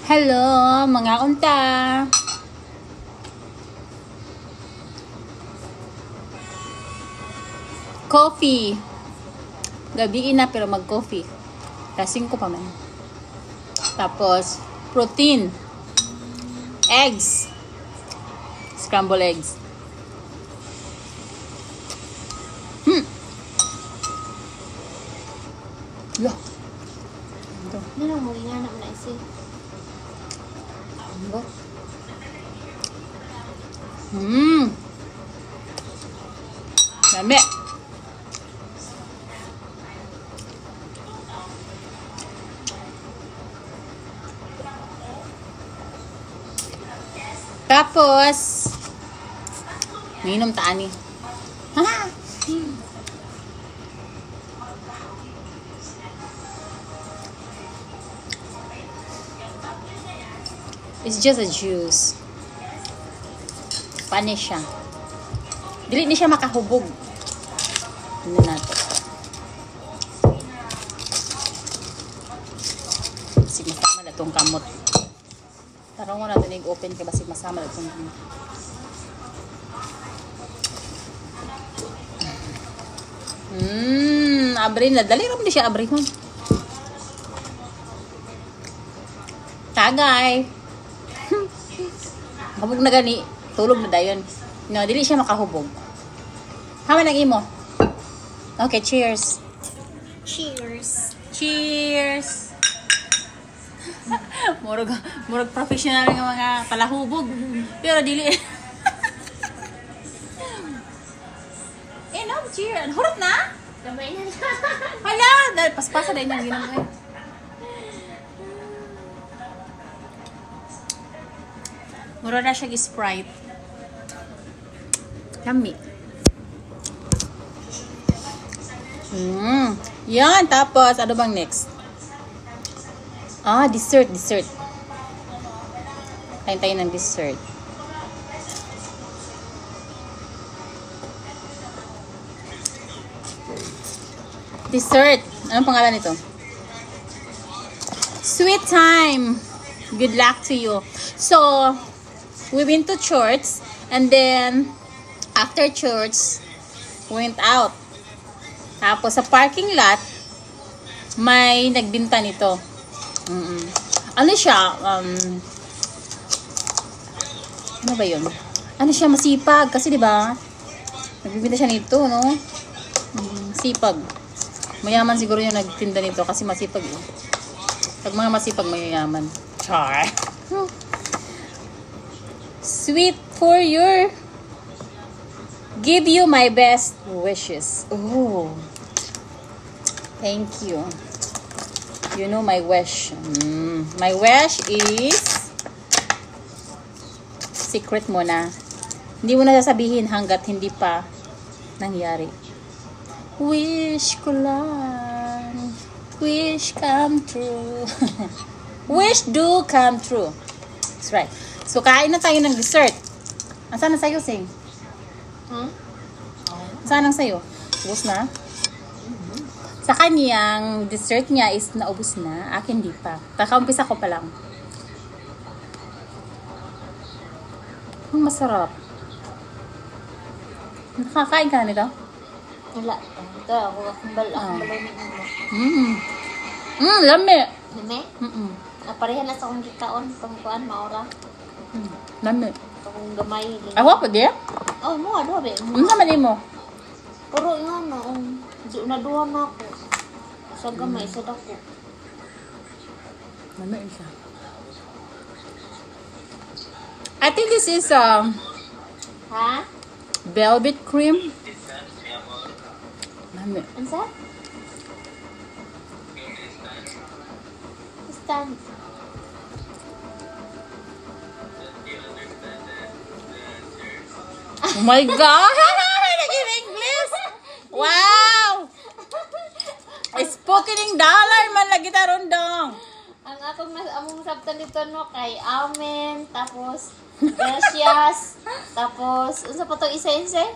Hello, mga unta. Coffee. Gabi na pero mag-coffee. Kasing ko pa man. Tapos, protein. Eggs. Scrambled eggs. Loh. Ano lang mo nga na isi? Ano? Dami. Tapos, mainom taani. Ha? It's just a juice. Panis siya. Dili ni siya makahubog. Ano natin? Sige, masama na itong kamot. Tarong mo natin i-open kaya basig masama na itong kamot. Abrin na. Dali rin siya abrin mo. Tagay. Hubog na gani. Tulog na dayon. No, dili siya makahubog. Hama nang imo. Okay, cheers. Cheers. Cheers. murag professional nga mga palahubog. Pero dili. No, cheers. Hurot na? Kamay na lang. Hala, dahil paspasa dahil niyang ginamay. Mura na siya Sprite. Yummy. Yan. Tapos, ano bang next? Dessert. Tayo ng dessert. Dessert. Anong pangalan nito? Sweet time. Good luck to you. So, we went to church, and then after church, went out. Tapos sa parking lot, may nagbinta nito. Ano siya? Ano ba yun? Ano siya? Masipag. Kasi diba, nagbibinta siya nito, no? Sipag. Mayaman siguro yung nagtinda nito kasi masipag. Pag mga masipag, mayayaman. Char. Sweet for your give you my best wishes. Oh, thank you. You know my wish. My wish is secret mo na. Hindi mo na sasabihin hanggat hindi pa nangyari. Wish ko lang. Wish come true. Wish do come true. That's right. So, kain na tayo ng dessert. Saan na sa'yo, Sing? Saan ang sa'yo? Ubus na? Sa kaniyang dessert niya is naubos na. Akin di pa. Kakaumpisa ko pa lang. Masarap. Nakakain ka na nito? Wala. Ito, ako akong balawin mo. Lami. Lami? Pareha na sa akong gikaon. Pangkuan, maura. Lami. Akong gamay. Ako pa di? Oh, mo, aduha ba? Ano naman mo? Pero nga na, naduha na ako. Sa gamay, sa dako. Lami isa. I think this is velvet cream. Lami. Ano sa? Stand. Oh my God! Naging English! Wow! Spoken in dollar man lagi taron dong. Ang among sabtan dito no kay amen, tapos gracias, tapos unsa pa to isa-isa?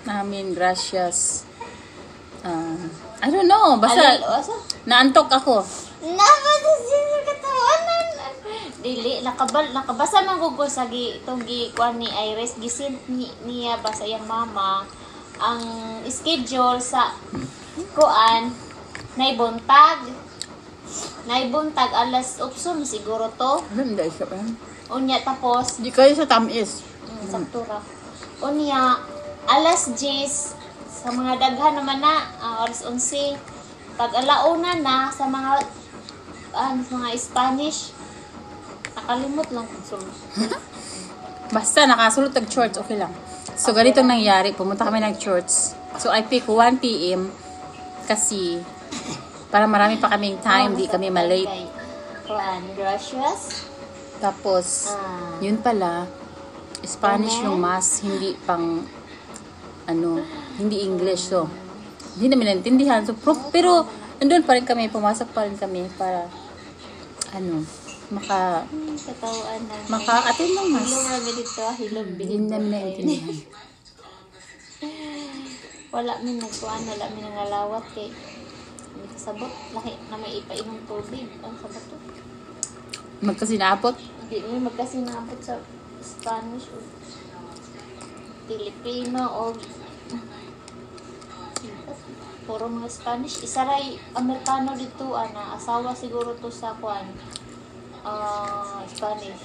Amen, gracias. I don't know, basta naantok ako. Napasasino katawanan. Dili, nakabasa man gugol sa itong kuan ni Iris. Gisint niya ba sa iyang mama ang schedule sa kuan naibuntag alas 8 siguro to. Hindi siya pa. Unya tapos Di kayo sa tamis. saktura. Unya alas 10 sa mga daghan naman na alas 11. Pag alauna na sa mga Spanish, nakalimot lang kung sulod. Basta nakasulot ng shorts, okay lang. So, ganitong nangyari. Pumunta kami ng shorts. So, I pick 1 p.m. kasi para marami pa kaming time, di kami malate. Kuan, gracias. Tapos, yun pala, Spanish yung mas, hindi pang, hindi English. So, hindi namin naintindihan. So, pero, nandun pa rin kami, pumasok pa rin kami para, Katawaan na. maka-attend ng mas. Hilong rabi dito, hilong Hindi bilin. namin naintindihan. Wala min nagkuan, wala min nangalawat kay hindi kasabot. Laki na may ipainom tubig. Ang sabot to. Magkasinapot. Hindi mo magkasinabot sa Spanish o Filipino o puro mga Spanish. Isa ray Amerikano dito, asawa siguro to sa kuan. Spanish.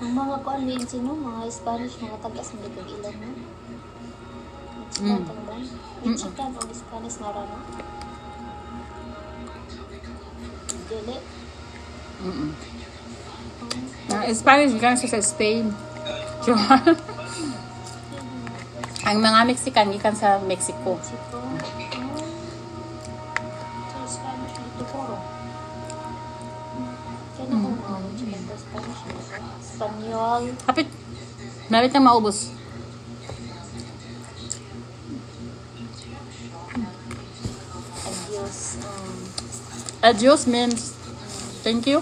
Ang mga kuan din sino, mga Spanish, mga tagas ng likod ilan mo. Chikan tangban. Chikan o Spanish na rano. Dili. Spanish gan sa Spain. Ang mga Mexican gikan sa Mexico. Mexico. Sa Spanish dito puro. Kaya na kung mga chikan sa Spanish. Espanyol. Kapit. Malapit nang maubos. Adios. Adios means thank you.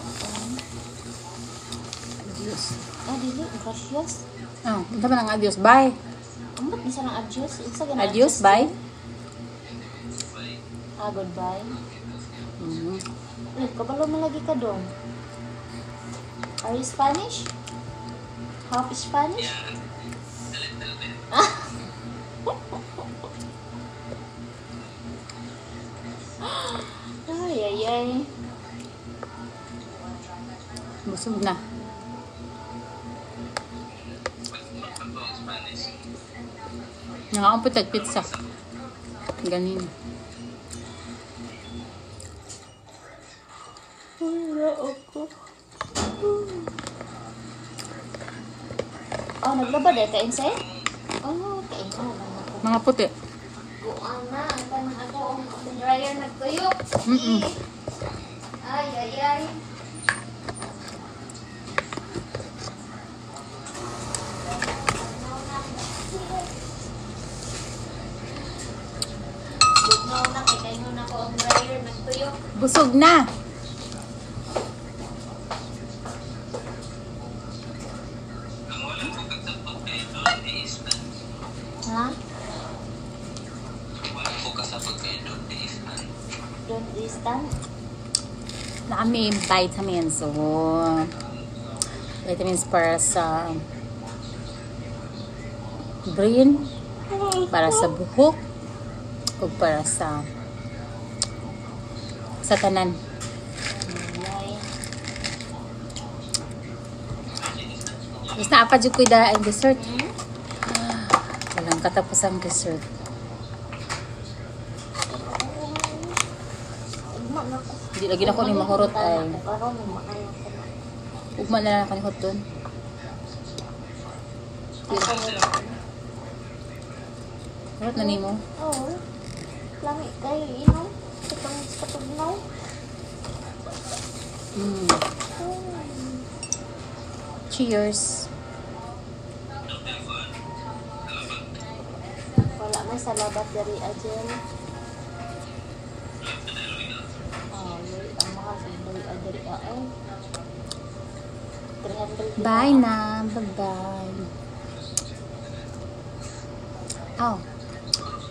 Adios. Dili. Gracias. Oh, ito ba ng adios? Bye. Amot bisa ng adios. Isa ganun. Adios, bye. Goodbye. Kabalo mo lagi ka doon. Are you Spanish? Half Spanish? Ay. Busog na. Nakakampot at pizza. Ganin. Wala ako. Naglaba dahil kain sa'yo? Kain ko naman ako. Mga puti. Buwan na. Ang tanong ako, ang dryer nagtuyok. Ay. Bugnaw na, kaya na ako ang dryer nagtuyok. Busog na. Ha? Don't distant? Dami vitamins. So, vitamins para sa brain, para sa buhok, o para sa tanan. Tapos naapad yung kuida ang dessert. Walang katapos ang dessert. Hindi lagi na ko ni mahurot ay. Ugma na lang kanihot doon. Hurot na nimo. Oo. Lami kayo inom. Itong katugnaw. Cheers. Wala may salabat dari Ajel. Ang mga sandali dari ay. 300. Bye na. Bye-bye. Oh,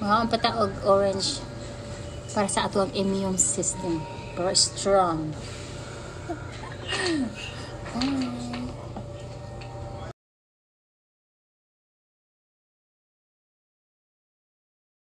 mga pata og orange para sa ato ang immune system. Very strong.